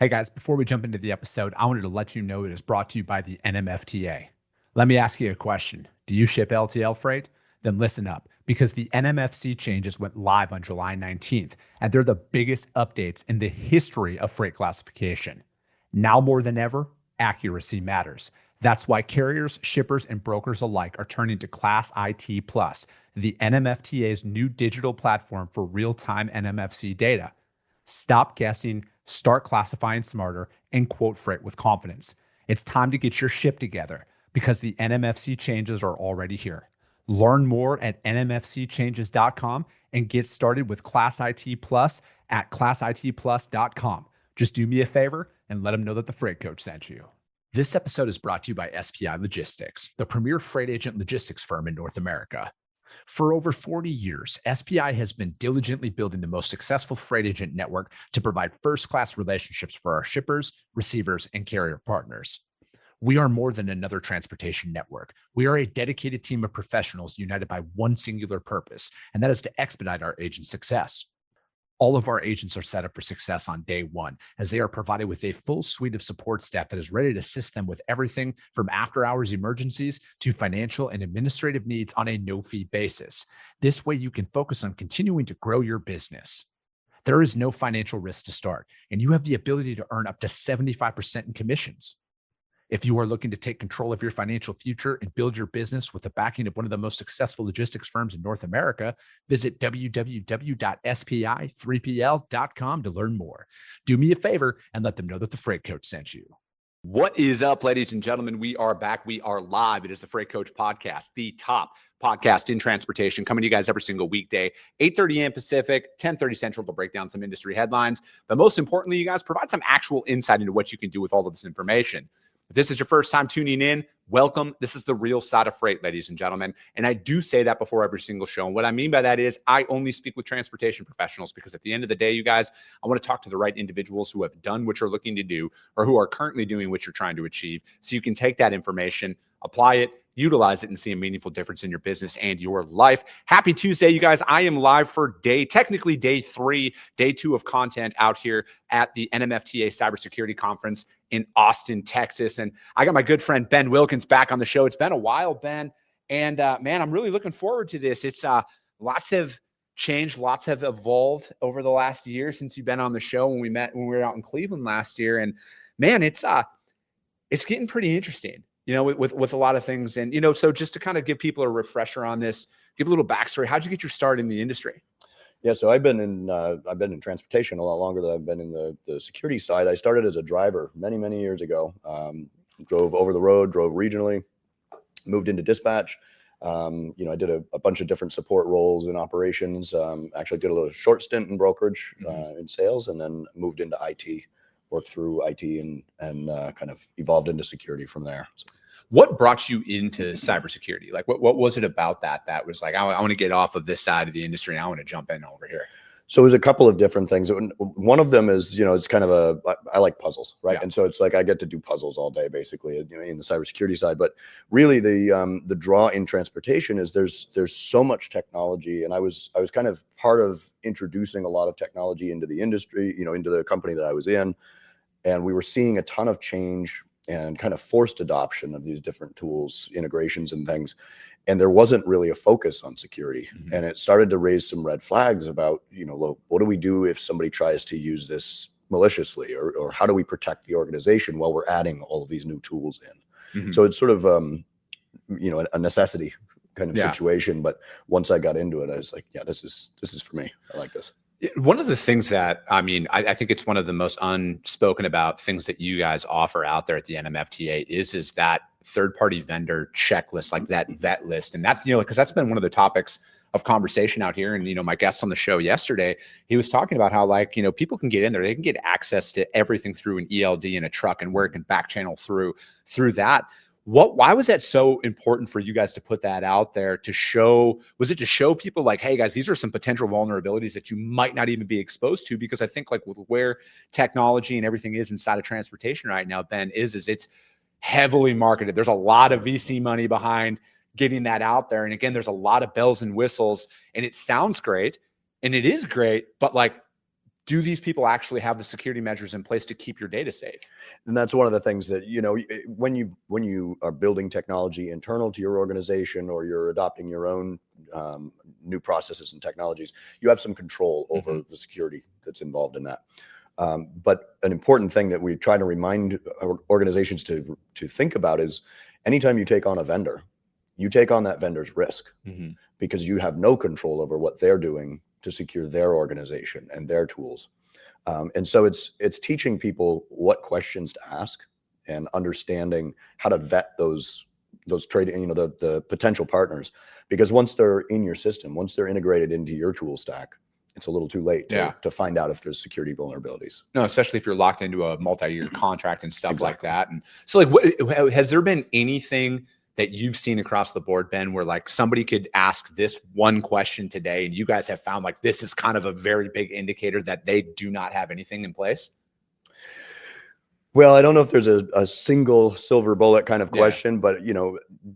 Hey guys, before we jump into the episode, I wanted to let you know it is brought to you by the NMFTA. Let me ask you a question. Do you ship LTL freight? Then listen up, because the NMFC changes went live on July 19th, and they're the biggest updates in the history of freight classification. Now more than ever, accuracy matters. That's why carriers, shippers, and brokers alike are turning to Class IT Plus, the NMFTA's new digital platform for real-time NMFC data. Stop guessing, start classifying smarter, and quote freight with confidence. It's time to get your ship together because the NMFC changes are already here. Learn more at nmfcchanges.com and get started with Class IT Plus at classitplus.com. Just do me a favor and let them know that the Freight Coach sent you. This episode is brought to you by SPI Logistics, the premier freight agent logistics firm in North America. For over 40 years, SPI has been diligently building the most successful freight agent network to provide first-class relationships for our shippers, receivers, and carrier partners. We are more than another transportation network. We are a dedicated team of professionals united by one singular purpose, and that is to expedite our agents' success. All of our agents are set up for success on day one, as they are provided with a full suite of support staff that is ready to assist them with everything from after-hours emergencies to financial and administrative needs on a no-fee basis. This way, you can focus on continuing to grow your business. There is no financial risk to start, and you have the ability to earn up to 75% in commissions. If you are looking to take control of your financial future and build your business with the backing of one of the most successful logistics firms in North America, visit www.spi3pl.com to learn more. Do me a favor and let them know that the Freight Coach sent you. What is up, ladies and gentlemen? We are back. We are live. It is the Freight Coach Podcast, the top podcast in transportation, coming to you guys every single weekday, 8:30 a.m. Pacific, 10:30 Central, to break down some industry headlines. But most importantly, you guys provide some actual insight into what you can do with all of this information. If this is your first time tuning in, welcome. This is the real side of freight, ladies and gentlemen. And I do say that before every single show. And what I mean by that is I only speak with transportation professionals, because at the end of the day, you guys, I want to talk to the right individuals who have done what you're looking to do or who are currently doing what you're trying to achieve, so you can take that information, apply it, utilize it, and see a meaningful difference in your business and your life. Happy Tuesday, you guys. I am live for technically day 3, day 2 of content out here at the NMFTA Cybersecurity Conference in Austin, Texas. And I got my good friend Ben Wilkens back on the show. It's been a while, Ben. And man, I'm really looking forward to this. It's lots have changed, lots have evolved over the last year since you've been on the show when we were out in Cleveland last year. And man, it's getting pretty interesting, you know, with a lot of things. And, you know, so just to kind of give people a refresher on this, give a little backstory. How'd you get your start in the industry? Yeah, so I've been in transportation a lot longer than I've been in the security side. I started as a driver many years ago. Drove over the road, drove regionally, moved into dispatch. You know, I did a bunch of different support roles in operations. Actually did a little short stint in brokerage, in sales, and then moved into IT. Worked through IT and kind of evolved into security from there. So. What brought you into cybersecurity? Like, what was it about that was like, I want to get off of this side of the industry and I want to jump in over here? So there's a couple of different things. One of them is, you know, it's kind of I like puzzles, right? Yeah. And so it's like I get to do puzzles all day, basically, you know, in the cybersecurity side. But really, the draw in transportation is there's so much technology, and I was kind of part of introducing a lot of technology into the industry, you know, into the company that I was in, and we were seeing a ton of change and kind of forced adoption of these different tools, integrations and things. And there wasn't really a focus on security. And it started to raise some red flags about, you know, look, what do we do if somebody tries to use this maliciously, or how do we protect the organization while we're adding all of these new tools in? So it's sort of, you know, a necessity kind of situation. But once I got into it, I was like, yeah, this is for me. I like this. One of the things that, I mean, I think it's one of the most unspoken about things that you guys offer out there at the NMFTA is that third-party vendor checklist, like that vet list. And that's, you know, because that's been one of the topics of conversation out here. And, you know, my guest on the show yesterday, he was talking about how, like, you know, people can get in there, they can get access to everything through an ELD in a truck, and where it can back channel through that. Why was that so important for you guys to put that out there to show? Was it to show people like, hey guys, these are some potential vulnerabilities that you might not even be exposed to? Because I think, like, with where technology and everything is inside of transportation right now, Ben, is it's heavily marketed. There's a lot of VC money behind getting that out there. And again, there's a lot of bells and whistles, and it sounds great and it is great, but like, do these people actually have the security measures in place to keep your data safe? And that's one of the things that, when you are building technology internal to your organization, or you're adopting your own new processes and technologies, you have some control over the security that's involved in that. But an important thing that we try to remind organizations to think about is, anytime you take on a vendor, you take on that vendor's risk, because you have no control over what they're doing to secure their organization and their tools. And so it's teaching people what questions to ask, and understanding how to vet those trading, the potential partners, because once they're in your system, once they're integrated into your tool stack, it's a little too late to find out if there's security vulnerabilities. No, especially if you're locked into a multi-year contract and stuff like that. And so, like, has there been anything that you've seen across the board, Ben, where like somebody could ask this one question today and you guys have found like this is kind of a very big indicator that they do not have anything in place? Well, I don't know if there's a single silver bullet kind of question, but,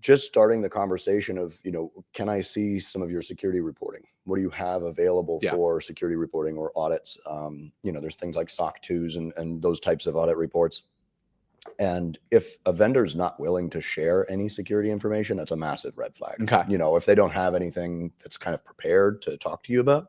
just starting the conversation of, can I see some of your security reporting? What do you have available for security reporting or audits? There's things like SOC 2s and those types of audit reports. And if a vendor's not willing to share any security information, that's a massive red flag. Okay. If they don't have anything that's kind of prepared to talk to you about,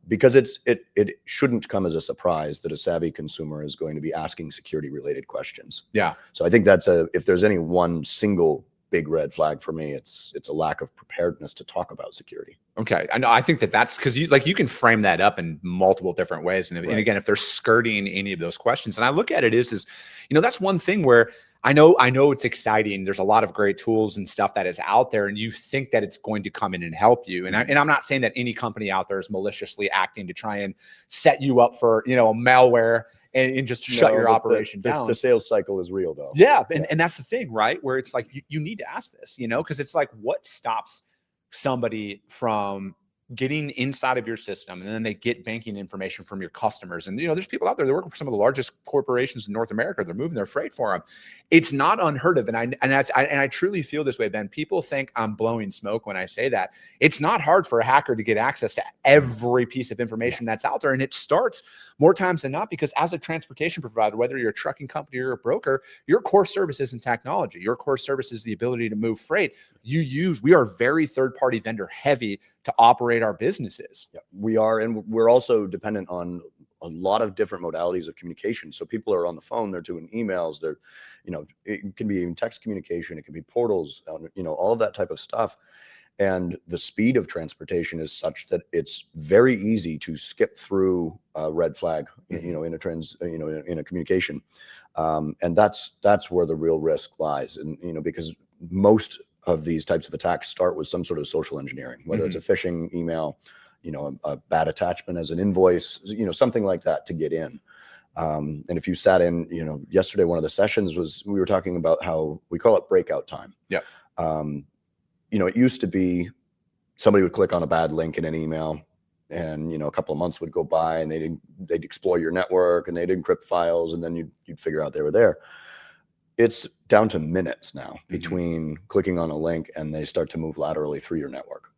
because it shouldn't come as a surprise that a savvy consumer is going to be asking security related questions. Yeah. So I think if there's any one single big red flag for me, it's a lack of preparedness to talk about security. Okay. I know. I think that's because you can frame that up in multiple different ways. And again, if they're skirting any of those questions, and I look at it is, that's one thing where I know it's exciting. There's a lot of great tools and stuff that is out there, and you think that it's going to come in and help you. And I'm not saying that any company out there is maliciously acting to try and set you up for, a malware and just shut your operation down. The sales cycle is real though. Yeah. And that's the thing, right? Where it's like, you need to ask this, because it's like, what stops somebody from getting inside of your system, and then they get banking information from your customers? And there's people out there that work for some of the largest corporations in North America. They're moving their freight for them. It's not unheard of. And I truly feel this way, Ben. People think I'm blowing smoke when I say that. It's not hard for a hacker to get access to every piece of information that's out there. And it starts more times than not because as a transportation provider, whether you're a trucking company or a broker, your core service isn't technology. Your core service is the ability to move freight. We are very third-party vendor heavy to operate our businesses. Yeah, we are. And we're also dependent on a lot of different modalities of communication. So people are on the phone, they're doing emails, it can be even text communication, it can be portals, all of that type of stuff. And the speed of transportation is such that it's very easy to skip through a red flag, in a communication. And that's where the real risk lies. And, because most of these types of attacks start with some sort of social engineering, whether it's a phishing email, a bad attachment as an invoice, something like that to get in. And if you sat in, yesterday, one of the sessions we were talking about how we call it breakout time. Yeah. It used to be somebody would click on a bad link in an email, and, a couple of months would go by and they'd explore your network and they'd encrypt files, and then you'd figure out they were there. It's down to minutes now between clicking on a link and they start to move laterally through your network.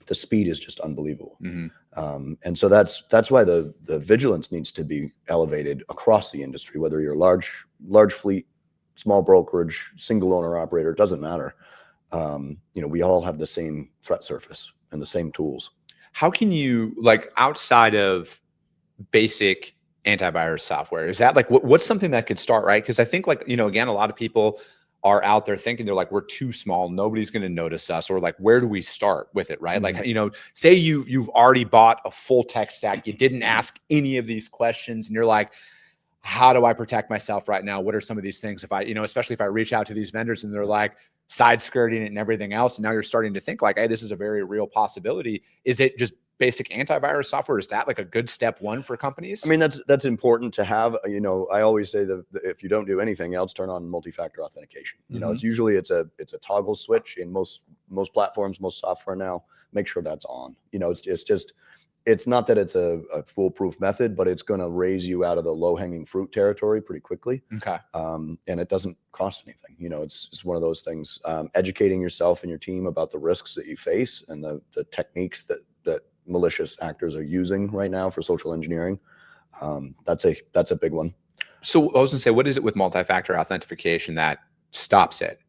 The speed is just unbelievable. And so that's why the vigilance needs to be elevated across the industry, whether you're large fleet, small brokerage, single owner operator, it doesn't matter. We all have the same threat surface and the same tools. How can you, like, outside of basic antivirus software, is that like, what's something that could start, right? Because I think, like, again, a lot of people are out there thinking they're like, we're too small, nobody's going to notice us, or like, where do we start with it, right? Like, say you've already bought a full tech stack, you didn't ask any of these questions, and you're like, how do I protect myself right now? What are some of these things? If I, especially if I reach out to these vendors and they're like side skirting it and everything else, and now you're starting to think like, hey, this is a very real possibility. Is it just basic antivirus software? Is that like a good step one for companies? I mean, that's important to have. I always say that if you don't do anything else, turn on multi-factor authentication. It's usually it's a toggle switch in most platforms, most software now. Make sure that's on. It's not that it's a foolproof method, but it's going to raise you out of the low-hanging fruit territory pretty quickly. Okay. And it doesn't cost anything. It's one of those things. Educating yourself and your team about the risks that you face and the techniques that malicious actors are using right now for social engineering. That's a big one. So I was gonna say, what is it with multi-factor authentication that stops it?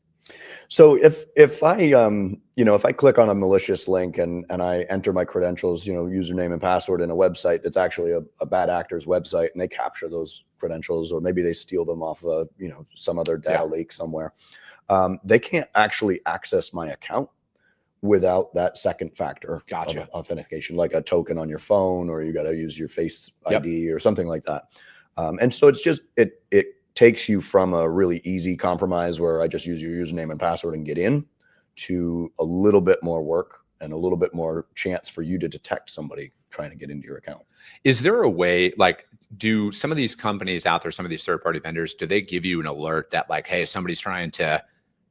So if I if I click on a malicious link and I enter my credentials, username and password in a website that's actually a bad actor's website, and they capture those credentials, or maybe they steal them off of some other data leak somewhere, they can't actually access my account without that second factor of authentication, like a token on your phone, or you got to use your Face ID or something like that. And so it's just it takes you from a really easy compromise where I just use your username and password and get in, to a little bit more work and a little bit more chance for you to detect somebody trying to get into your account. Is there a way, like, do some of these companies out there, some of these third-party vendors, do they give you an alert that, like, hey, somebody's trying to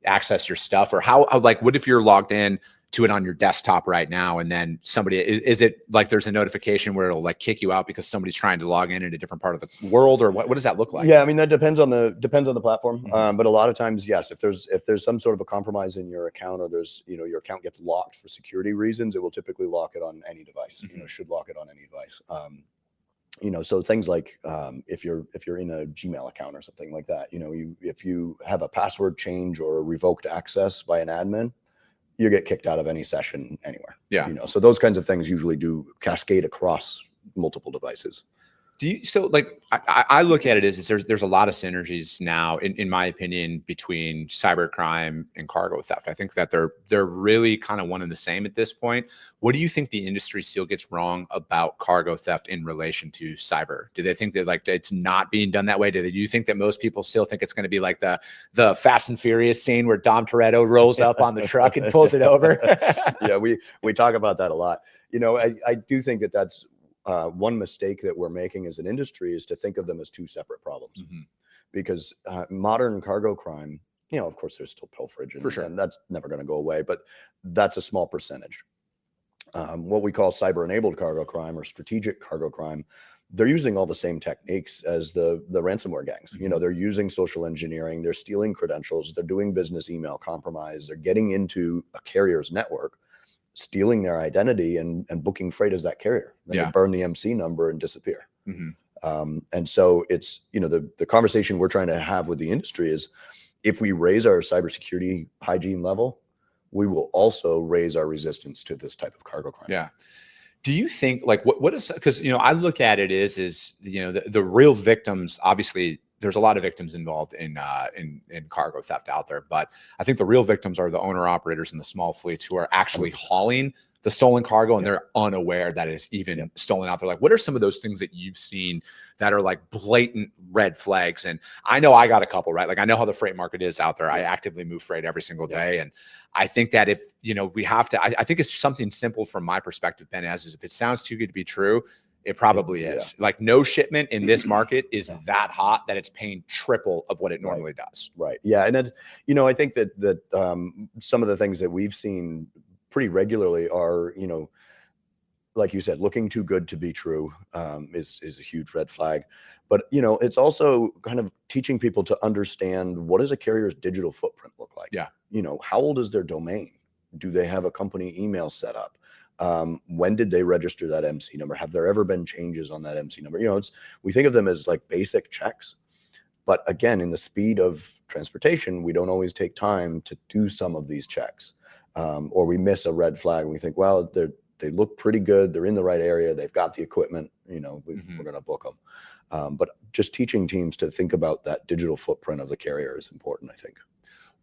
access your stuff? Or how like, what if you're logged in to it on your desktop right now, and then somebody, is it like there's a notification where it'll like kick you out because somebody's trying to log in a different part of the world, or what does that look like? Yeah, I mean, that depends on the platform. But a lot of times, yes, if there's some sort of a compromise in your account, or there's your account gets locked for security reasons, it will typically lock it on any device. Should lock it on any device. So things like if you're in a Gmail account or something like that, if you have a password change or a revoked access by an admin, you get kicked out of any session anywhere. Yeah. So those kinds of things usually do cascade across multiple devices. So like, I look at it as there's a lot of synergies now, in my opinion, between cybercrime and cargo theft. I think that they're really kind of one and the same at this point. What do you think the industry still gets wrong about cargo theft in relation to cyber? Do they think that, like, it's not being done that way? Do you think that most people still think it's going to be like the Fast and Furious scene where Dom Toretto rolls up on the truck and pulls it over? Yeah, we talk about that a lot. I do think that that's one mistake that we're making as an industry, is to think of them as two separate problems. Because modern cargo crime, of course, there's still pilferage, and that's never going to go away, but that's a small percentage. What we call cyber-enabled cargo crime, or strategic cargo crime, they're using all the same techniques as the ransomware gangs. They're using social engineering, they're stealing credentials, they're doing business email compromise, they're getting into a carrier's network, stealing their identity and booking freight as that carrier. Then they burn the MC number and disappear. And so it's, the conversation we're trying to have with the industry is, if we raise our cybersecurity hygiene level, we will also raise our resistance to this type of cargo crime. Yeah. Do you think, like, what is, because, I look at it is the real victims, obviously there's a lot of victims involved in cargo theft out there, but I think the real victims are the owner operators and the small fleets who are actually hauling the stolen cargo, and they're unaware that it's even stolen out there. Like, what are some of those things that you've seen that are like blatant red flags? And I know I got a couple, right? Like, I know how the freight market is out there. I actively move freight every single day. And I think that if, we have to, I think it's something simple from my perspective, Ben, is if it sounds too good to be true, it probably is. Like, no shipment in this market is that hot that it's paying triple of what it normally does. Right. Yeah. And it's, I think that some of the things that we've seen pretty regularly are, like you said, looking too good to be true is a huge red flag. But, it's also kind of teaching people to understand, what does a carrier's digital footprint look like? Yeah. How old is their domain? Do they have a company email set up? When did they register that MC number? Have there ever been changes on that MC number? We think of them as like basic checks, but again, in the speed of transportation, we don't always take time to do some of these checks, or we miss a red flag and we think, well, they look pretty good, they're in the right area, they've got the equipment, we're going to book them. But just teaching teams to think about that digital footprint of the carrier is important, I think.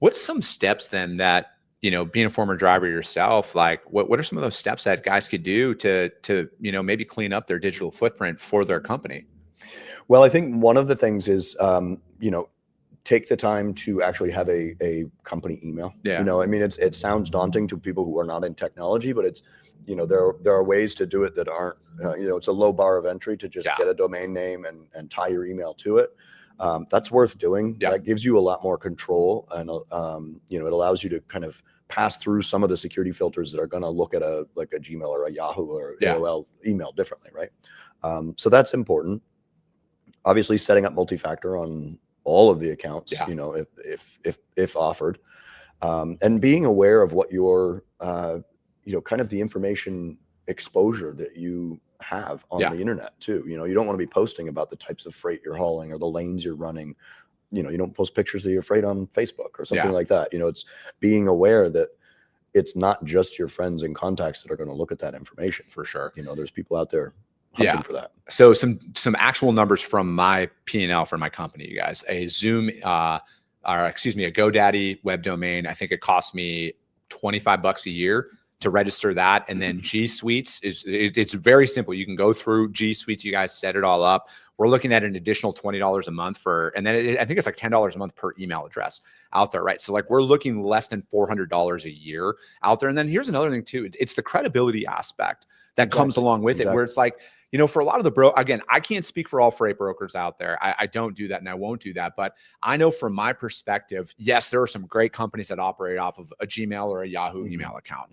What's some steps then that, being a former driver yourself, like, what are some of those steps that guys could do to maybe clean up their digital footprint for their company? Well, I think one of the things is, take the time to actually have a company email. Yeah. I mean, it sounds daunting to people who are not in technology, but it's, there are ways to do it that aren't, it's a low bar of entry to just get a domain name and tie your email to it. That's worth doing. That gives you a lot more control, and it allows you to kind of pass through some of the security filters that are going to look at a Gmail or a Yahoo or AOL email differently, right? So that's important. Obviously, setting up multi-factor on all of the accounts, if offered, and being aware of what your kind of the information exposure that you have on the internet too. You know, you don't want to be posting about the types of freight you're hauling or the lanes you're running. You know, you don't post pictures of your freight on Facebook or something like that. You know, it's being aware that it's not just your friends and contacts that are going to look at that information. For sure. You know, there's people out there hunting for that. So some actual numbers from my P&L for my company, you guys. A Zoom, a GoDaddy web domain. I think it cost me $25 a year to register that. And then G Suites it's very simple. You can go through G Suites. You guys set it all up. We're looking at an additional $20 a month and then I think it's like $10 a month per email address out there, right? So like we're looking less than $400 a year out there. And then here's another thing too. It's the credibility aspect that comes along with it, where it's like, you know, for a lot of the again, I can't speak for all freight brokers out there. I don't do that and I won't do that. But I know from my perspective, yes, there are some great companies that operate off of a Gmail or a Yahoo email account.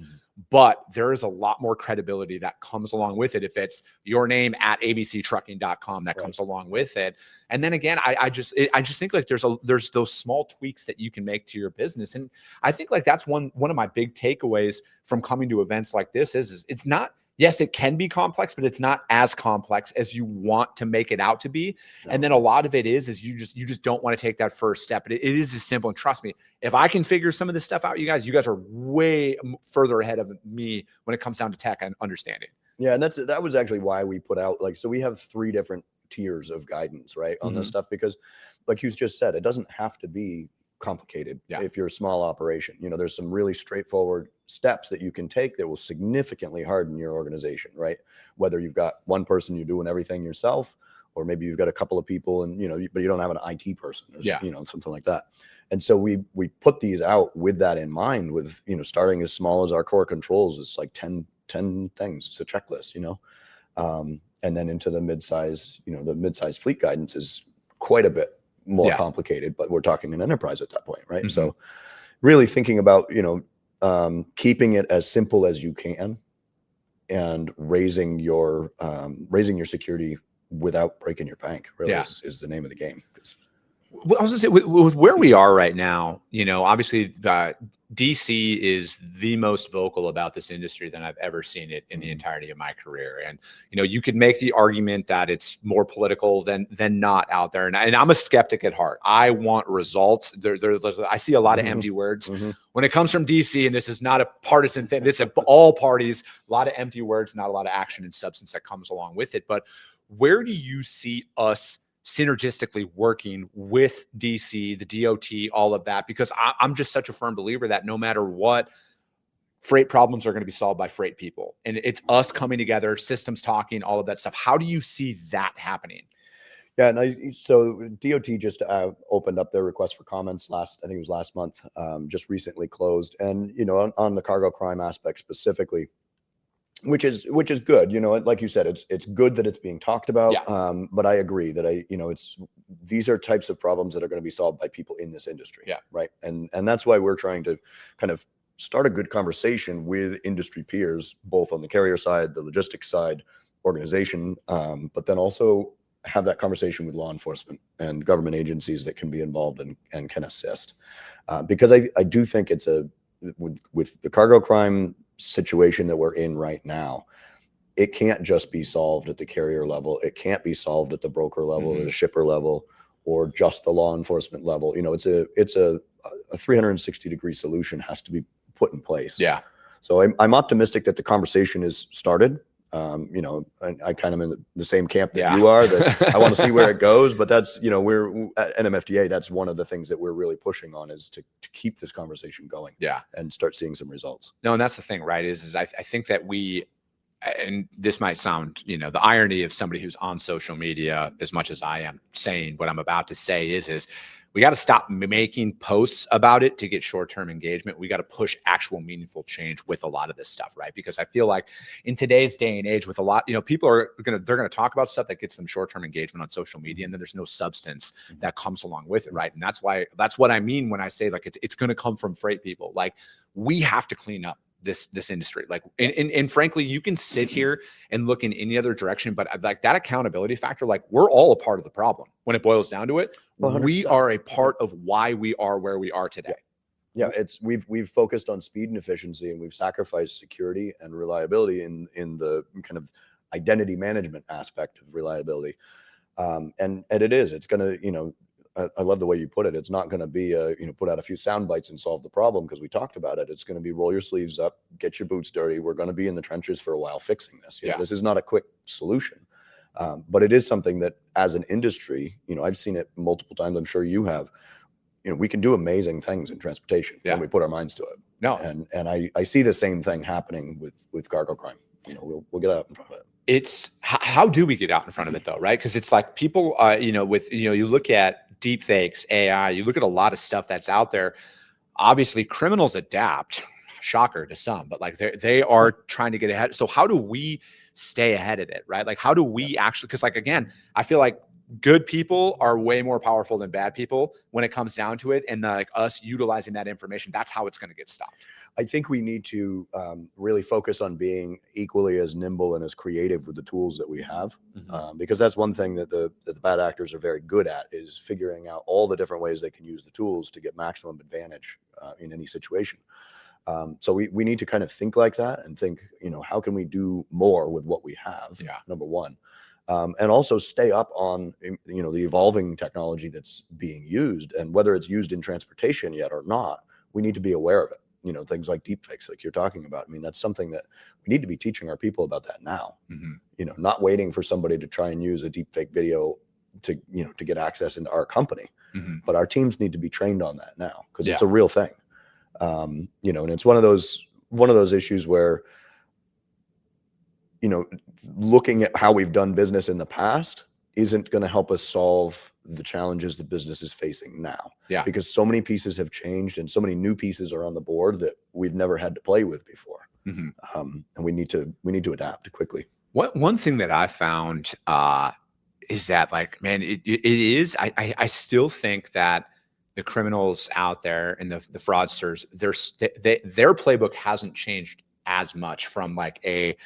But there is a lot more credibility that comes along with it. If it's your name at abctrucking.com, that comes along with it. And then again, I just think like there's those small tweaks that you can make to your business. And I think like that's one of my big takeaways from coming to events like this is it's not, yes, it can be complex, but it's not as complex as you want to make it out to be. No. And then a lot of it is you just don't want to take that first step. But it is as simple. And trust me, if I can figure some of this stuff out, you guys are way further ahead of me when it comes down to tech and understanding. Yeah, and that was actually why we put out so we have 3 different tiers of guidance, right, on this stuff, because like you just said, it doesn't have to be complicated if you're a small operation. You know, there's some really straightforward steps that you can take that will significantly harden your organization, right? Whether you've got one person, you're doing everything yourself, or maybe you've got a couple of people and, you know, but you don't have an IT person, or, you know, something like that. And so we put these out with that in mind, with, you know, starting as small as our core controls is like 10 things. It's a checklist, you know, and then into the mid-size, you know, the mid-size fleet guidance is quite a bit more complicated, but we're talking an enterprise at that point, right? So really thinking about, you know, keeping it as simple as you can and raising your security without breaking your bank really is the name of the game. Well, I was gonna say with where we are right now, you know, obviously DC is the most vocal about this industry than I've ever seen it in the entirety of my career. And, you know, you could make the argument that it's more political than not out there. And I'm a skeptic at heart. I want results. I see a lot of empty words when it comes from DC, and this is not a partisan thing. This is all parties, a lot of empty words, not a lot of action and substance that comes along with it. But where do you see us synergistically working with DC, the DOT, all of that? Because I'm just such a firm believer that no matter what, freight problems are going to be solved by freight people. And it's us coming together, systems talking, all of that stuff. How do you see that happening? Yeah, and so DOT just opened up their request for comments I think it was last month, just recently closed. And, you know, on the cargo crime aspect specifically, which is good, you know, like you said, it's good that it's being talked about. But I agree that you know, these are types of problems that are going to be solved by people in this industry. Right. And that's why we're trying to kind of start a good conversation with industry peers, both on the carrier side, the logistics side, organization, but then also have that conversation with law enforcement and government agencies that can be involved and can assist. Because I do think it's with the cargo crime situation that we're in right now, it can't just be solved at the carrier level. It can't be solved at the broker level or the shipper level or just the law enforcement level. You know, it's a 360-degree solution has to be put in place. So I'm optimistic that the conversation is started. You know, I kind of in the same camp that you are, that I want to see where it goes, but that's, you know, we're at NMFTA. That's one of the things that we're really pushing on, is to keep this conversation going and start seeing some results. No, and that's the thing, right? Is I think that and this might sound, you know, the irony of somebody who's on social media as much as I am saying what I'm about to say is we got to stop making posts about it to get short-term engagement. We got to push actual meaningful change with a lot of this stuff, right? Because I feel like in today's day and age, with a lot, you know, people they're going to talk about stuff that gets them short-term engagement on social media, and then there's no substance that comes along with it, right? And that's what I mean when I say like it's going to come from freight people. Like, we have to clean up this industry. Like, and frankly, you can sit here and look in any other direction, but like that accountability factor, like, we're all a part of the problem when it boils down to it. 100%. We are a part of why we are where we are today. Yeah, we've focused on speed and efficiency, and we've sacrificed security and reliability in the kind of identity management aspect of reliability. And it's going to, I love the way you put it. It's not going to be put out a few sound bites and solve the problem because we talked about it. It's going to be roll your sleeves up, get your boots dirty. We're going to be in the trenches for a while fixing this. This is not a quick solution, but it is something that as an industry, I've seen it multiple times. I'm sure you have. We can do amazing things in transportation when we put our minds to it. No, and I see the same thing happening with cargo crime. We'll get out in front of it. It's how do we get out in front of it though, right? Because it's like people, you look at deep fakes, AI, you look at a lot of stuff that's out there. Obviously, criminals adapt. Shocker to some, but like they are trying to get ahead. So how do we stay ahead of it, right? Like how do we actually? Because like again, I feel like good people are way more powerful than bad people when it comes down to it, and like us utilizing that information, that's how it's going to get stopped. I think we need to really focus on being equally as nimble and as creative with the tools that we have, because that's one thing that the bad actors are very good at, is figuring out all the different ways they can use the tools to get maximum advantage in any situation. So we need to kind of think like that and think, how can we do more with what we have? Number one. And also stay up on, the evolving technology that's being used, and whether it's used in transportation yet or not, we need to be aware of it. Things like deepfakes, like you're talking about. I mean, that's something that we need to be teaching our people about that now. Not waiting for somebody to try and use a deepfake video to get access into our company. But our teams need to be trained on that now, because it's a real thing. And it's one of those issues where, looking at how we've done business in the past isn't going to help us solve the challenges the business is facing now. Because so many pieces have changed and so many new pieces are on the board that we've never had to play with before. And we need to adapt quickly. One thing that I found is that, like, man, it is. I still think that the criminals out there and the fraudsters, their playbook hasn't changed as much from like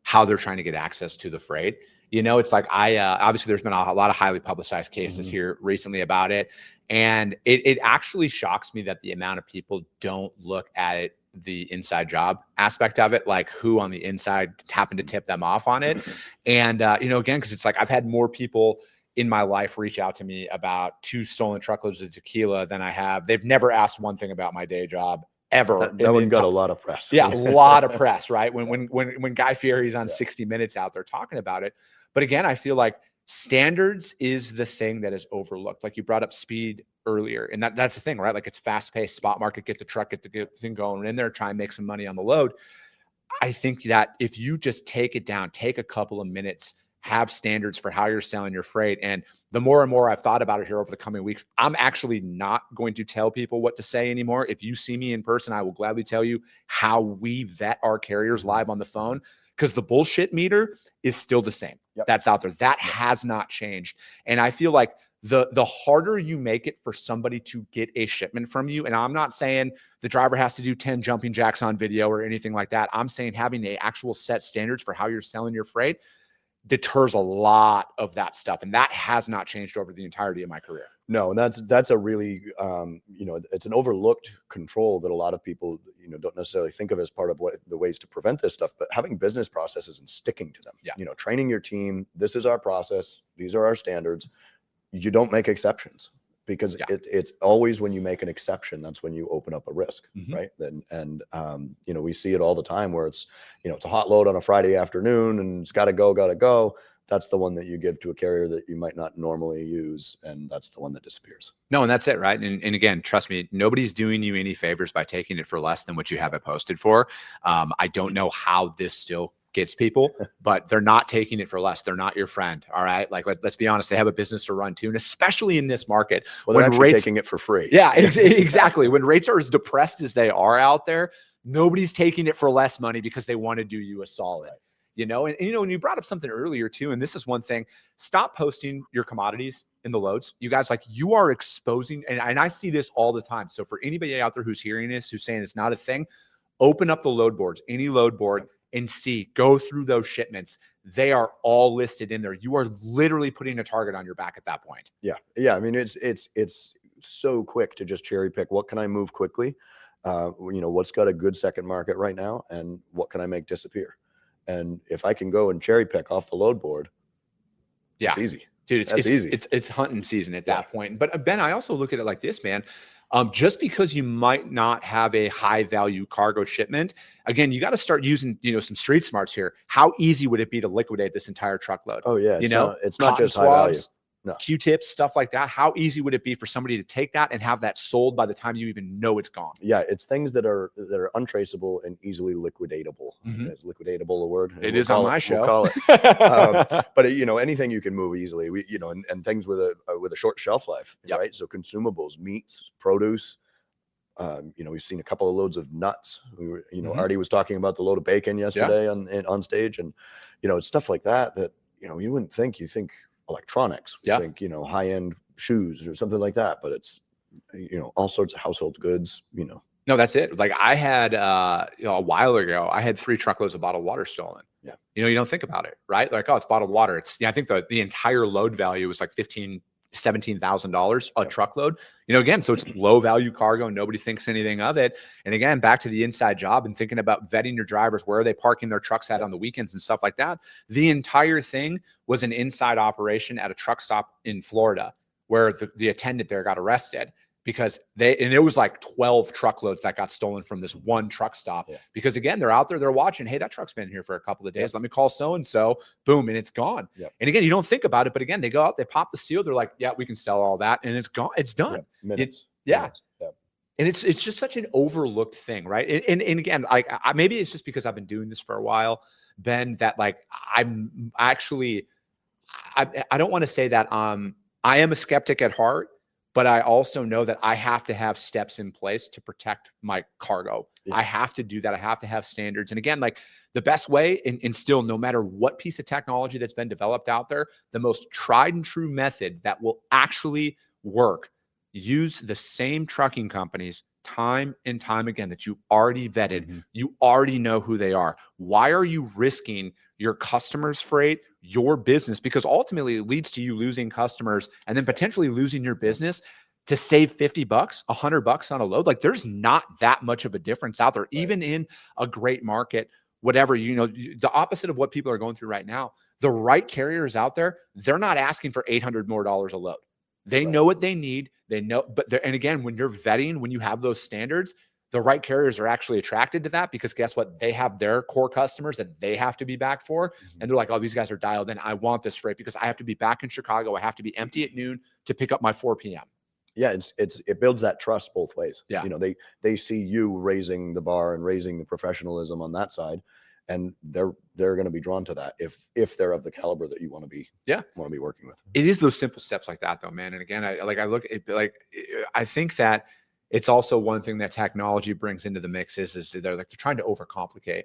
how they're trying to get access to the freight. It's like obviously there's been a lot of highly publicized cases here recently about it. And it actually shocks me that the amount of people don't look at it, the inside job aspect of it, like who on the inside happened to tip them off on it. And, again, because it's like I've had more people in my life reach out to me about 2 stolen truckloads of tequila than I have. They've never asked one thing about my day job ever. That one got a lot of press. Yeah, a lot of press, right? When Guy Fieri's on 60 Minutes out there talking about it. But again, I feel like standards is the thing that is overlooked. Like you brought up speed earlier, and that's the thing, right? Like it's fast paced, spot market, get the thing going in there, try and make some money on the load. I think that if you just take it down, take a couple of minutes, have standards for how you're selling your freight. And the more and more I've thought about it here over the coming weeks, I'm actually not going to tell people what to say anymore. If you see me in person, I will gladly tell you how we vet our carriers live on the phone, because the bullshit meter is still the same. That's out there. That has not changed. And I feel like the harder you make it for somebody to get a shipment from you, and I'm not saying the driver has to do 10 jumping jacks on video or anything like that. I'm saying having a actual set standards for how you're selling your freight deters a lot of that stuff. And that has not changed over the entirety of my career. No, and that's a really, it's an overlooked control that a lot of people, don't necessarily think of as part of what the ways to prevent this stuff, but having business processes and sticking to them, training your team. This is our process. These are our standards. You don't make exceptions, because it's always when you make an exception, that's when you open up a risk, right? And we see it all the time where it's, it's a hot load on a Friday afternoon and it's got to go. That's the one that you give to a carrier that you might not normally use, and that's the one that disappears. No, and that's it, right? And again, trust me, nobody's doing you any favors by taking it for less than what you have it posted for. I don't know how this still gets people, but they're not taking it for less. They're not your friend. All right. Like, let's be honest. They have a business to run too. And especially in this market, well, they're actually taking it for free. Yeah, exactly. When rates are as depressed as they are out there, nobody's taking it for less money because they want to do you a solid, and when you brought up something earlier too, and this is one thing, stop posting your commodities in the loads. You guys, like, you are exposing, and I see this all the time. So for anybody out there who's hearing this, who's saying it's not a thing, open up the load boards, any load board, and go through those shipments. They are all listed in there. You are literally putting a target on your back at that point. Yeah. I mean, it's so quick to just cherry pick. What can I move quickly? What's got a good second market right now, and what can I make disappear? And if I can go and cherry pick off the load board, it's easy. Dude, That's easy. It's hunting season at that point. But Ben, I also look at it like this, man. Just because you might not have a high value cargo shipment, again, you got to start using, some street smarts here. How easy would it be to liquidate this entire truckload? Oh yeah. It's not just high value. No. Q-tips, stuff like that. How easy would it be for somebody to take that and have that sold by the time you even know it's gone? Yeah, it's things that are untraceable and easily liquidatable. Is liquidatable a word? It is on my show. We'll call it. But anything you can move easily. And things with a short shelf life, right? So consumables, meats, produce. We've seen a couple of loads of nuts. Artie was talking about the load of bacon yesterday on stage, and it's stuff like that you wouldn't think. You think electronics, think high-end shoes or something like that, but it's all sorts of household goods. No, that's it. Like I had a while ago, I had 3 truckloads of bottled water stolen. Yeah. You don't think about it, right? Like, oh, it's bottled water. It's I think the entire load value was like $17,000 a truckload. Again, so it's low value cargo. Nobody thinks anything of it. And again, back to the inside job and thinking about vetting your drivers, where are they parking their trucks at on the weekends and stuff like that. The entire thing was an inside operation at a truck stop in Florida, where the attendant there got arrested because it was like 12 truckloads that got stolen from this one truck stop. Because again, they're out there, they're watching, hey, that truck's been here for a couple of days. Let me call so-and-so, boom, and it's gone. And again, you don't think about it, but again, they go out, they pop the seal. They're like, yeah, we can sell all that. And it's gone. It's done. Minutes. Minutes. And it's just such an overlooked thing, right? And again, maybe it's just because I've been doing this for a while, Ben, that I'm actually, I don't want to say that I am a skeptic at heart, but I also know that I have to have steps in place to protect my cargo. I have to do that. I have to have standards. And again, the best way, and still, no matter what piece of technology that's been developed out there, the most tried and true method that will actually work, use the same trucking companies time and time again that you already vetted. You already know who they are. Why are you risking your customers' freight, your business? Because ultimately it leads to you losing customers and then potentially losing your business to save $50, $100 on a load. There's not that much of a difference out there, even in a great market, whatever, the opposite of what people are going through right now. The right carriers out there, they're not asking for $800 more a load. They know what they need. They know, and again, when you're vetting, when you have those standards, the right carriers are actually attracted to that, because guess what? They have their core customers that they have to be back for. And they're like, oh, these guys are dialed in. I want this freight because I have to be back in Chicago. I have to be empty at noon to pick up my 4 p.m. Yeah, it builds that trust both ways. Yeah. They see you raising the bar and raising the professionalism on that side, and they're going to be drawn to that if they're of the caliber that you want to be working with. It is those simple steps like that, though, man. And again, I look at it, I think that it's also one thing that technology brings into the mix is they're trying to overcomplicate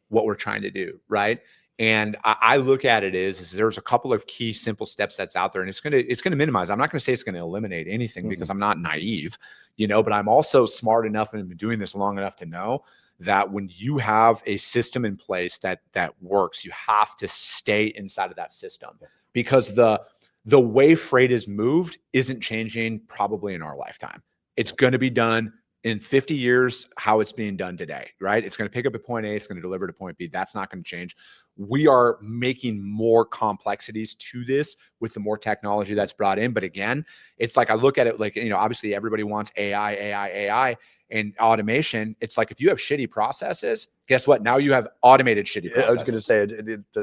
what we're trying to do, right? And I look at it is there's a couple of key simple steps that's out there, and it's gonna minimize. I'm not gonna say it's gonna eliminate anything because I'm not naive, but I'm also smart enough and been doing this long enough to know that when you have a system in place that works, you have to stay inside of that system, because the way freight is moved isn't changing probably in our lifetime. It's going to be done in 50 years how it's being done today, right? It's going to pick up at point A, it's going to deliver to point B. That's not going to change. We are making more complexities to this with the more technology that's brought in. But again, it's I look at it obviously everybody wants AI, and automation. It's if you have shitty processes, guess what? Now you have automated shitty processes. I was going to say,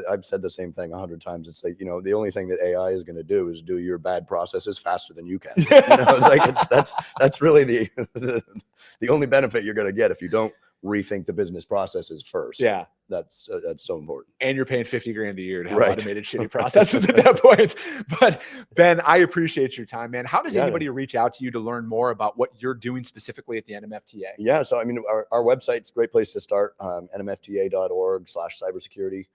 I've said the same thing 100 times. It's the only thing that AI is going to do is do your bad processes faster than you can. That's really the only benefit you're going to get if you don't rethink the business processes first. Yeah. That's so important. And you're paying $50,000 a year to have automated shitty processes at that point. But Ben, I appreciate your time, man. How does anybody reach out to you to learn more about what you're doing specifically at the NMFTA? Yeah. So, our website's a great place to start. nmfta.org/cybersecurity.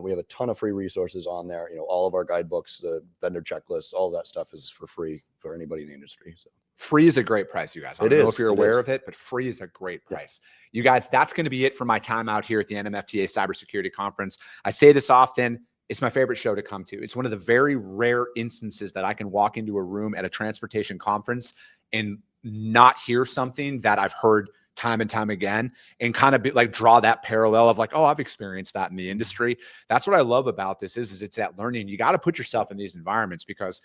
We have a ton of free resources on there. All of our guidebooks, the vendor checklists, all that stuff is for free for anybody in the industry. So free is a great price, you guys. I don't know if you're aware of it, but free is a great price. You guys, that's going to be it for my time out here at the NMFTA Cybersecurity Conference. I say this often. It's my favorite show to come to. It's one of the very rare instances that I can walk into a room at a transportation conference and not hear something that I've heard time and time again, and kind of be like, draw that parallel of like, oh, I've experienced that in the industry. That's what I love about this is it's that learning. You got to put yourself in these environments because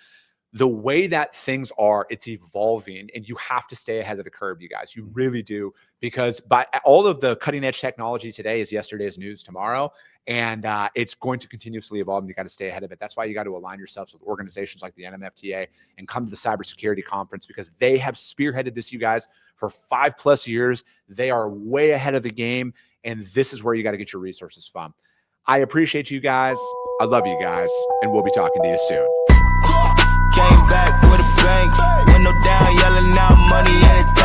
the way that things are, it's evolving, and you have to stay ahead of the curve, you guys. You really do, because by all of the cutting edge technology today is yesterday's news tomorrow, and it's going to continuously evolve, and you got to stay ahead of it. That's why you got to align yourselves with organizations like the NMFTA and come to the Cybersecurity Conference, because they have spearheaded this, you guys, for 5+ years. They are way ahead of the game, and this is where you got to get your resources from. I appreciate you guys. I love you guys, and we'll be talking to you soon. Came back with a bang, window down, yelling out money, anything.